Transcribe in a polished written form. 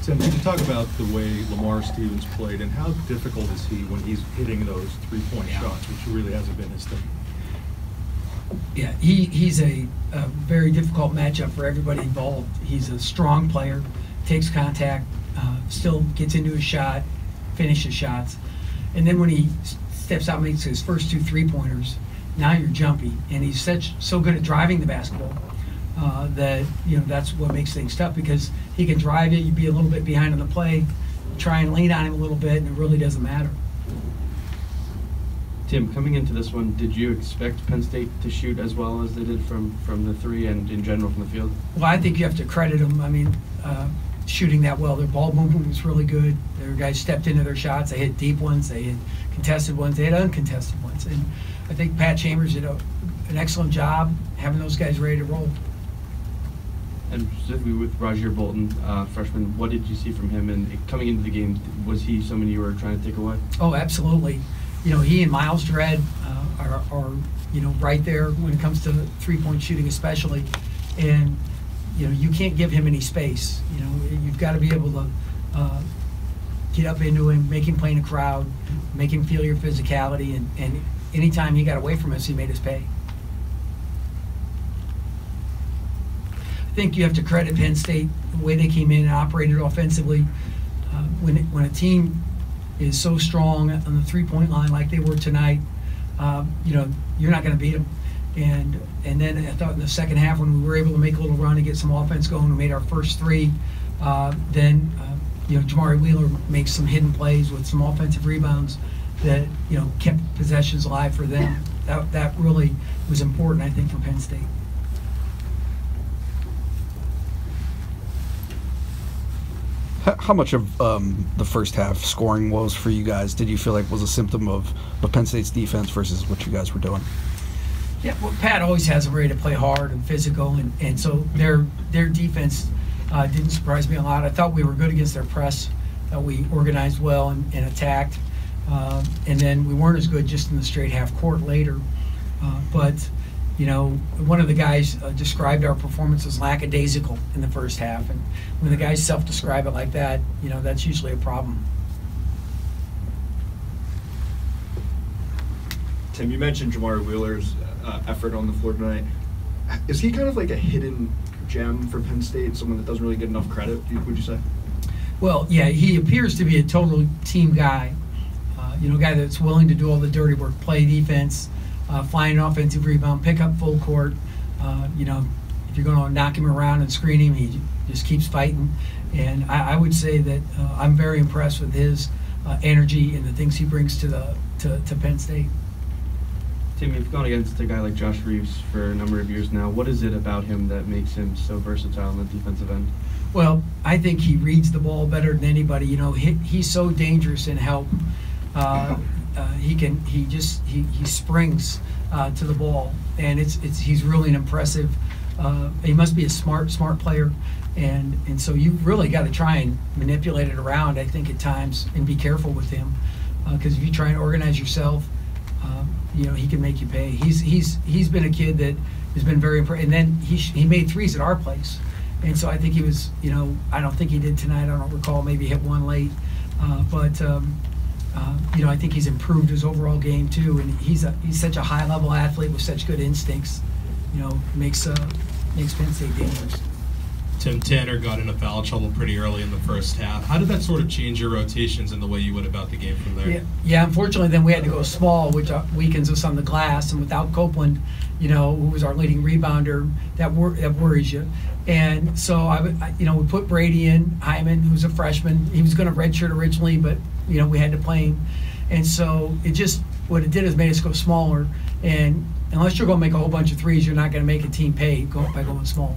Tim, can you talk about the way Lamar Stevens played and how difficult is he when he's hitting those three-point shots, which really hasn't been his thing? Yeah, he's a very difficult matchup for everybody involved. He's a strong player, takes contact, still gets into his shot, finishes shots. And then when he steps out and makes his first two three-pointers, now you're jumpy. And he's so good at driving the basketball that, that's what makes things tough, because he can drive it, you'd be a little bit behind on the play, try and lean on him a little bit, and it really doesn't matter. Tim, coming into this one, did you expect Penn State to shoot as well as they did from the three and in general from the field? Well, I think you have to credit them. I mean, shooting that well. Their ball movement was really good. Their guys stepped into their shots. They hit deep ones. They hit contested ones. They had uncontested ones. And I think Pat Chambers did an excellent job having those guys ready to roll. And specifically with Roger Bolton, freshman, what did you see from him? And coming into the game, was he someone you were trying to take away? Oh, absolutely. He and Miles Dredd are right there when it comes to three-point shooting especially. And, you can't give him any space. You've got to be able to get up into him, make him play in a crowd, make him feel your physicality. And anytime he got away from us, he made us pay. I think you have to credit Penn State, the way they came in and operated offensively. When a team is so strong on the three-point line like they were tonight, you're not going to beat them. And then I thought in the second half, when we were able to make a little run and get some offense going, we made our first three. Then Jamari Wheeler makes some hidden plays with some offensive rebounds that kept possessions alive for them. That really was important, I think, for Penn State. How much of the first half scoring woes for you guys did you feel like was a symptom of Penn State's defense versus what you guys were doing? Yeah, well, Pat always has them ready to play hard and physical, and so their defense didn't surprise me a lot. I thought we were good against their press. We organized well and attacked, and then we weren't as good just in the straight half court later. But one of the guys described our performance as lackadaisical in the first half, and when the guys self-describe it like that, that's usually a problem. Tim, you mentioned Jamari Wheeler's effort on the floor tonight. Is he kind of like a hidden gem for Penn State, someone that doesn't really get enough credit, would you say? Well, yeah, he appears to be a total team guy, a guy that's willing to do all the dirty work, play defense, find an offensive rebound, pick up full court. If you're going to knock him around and screen him, he just keeps fighting. And I would say that I'm very impressed with his energy and the things he brings to Penn State. Tim, you've gone against a guy like Josh Reeves for a number of years now. What is it about him that makes him so versatile on the defensive end? Well, I think he reads the ball better than anybody. He's so dangerous in help. He springs to the ball, and he's really an impressive. He must be a smart player, and so you've really got to try and manipulate it around, I think, at times, and be careful with him, because if you try and organize yourself, he can make you pay. He's been a kid that has been very impressive, and then he made threes at our place, and so I think he was. I don't think he did tonight. I don't recall. Maybe hit one late, but. I think he's improved his overall game too, and he's such a high-level athlete with such good instincts. Makes Penn State dangerous. Tim, Tanner got into foul trouble pretty early in the first half. How did that sort of change your rotations and the way you went about the game from there? Yeah. Unfortunately, then we had to go small, which weakens us on the glass, and without Copeland, who was our leading rebounder, that worries you. And so we put Brady in, Hyman, who's a freshman. He was going to redshirt originally, but we had to play him. And so what it did is made us go smaller. And unless you're going to make a whole bunch of threes, you're not going to make a team pay by going small.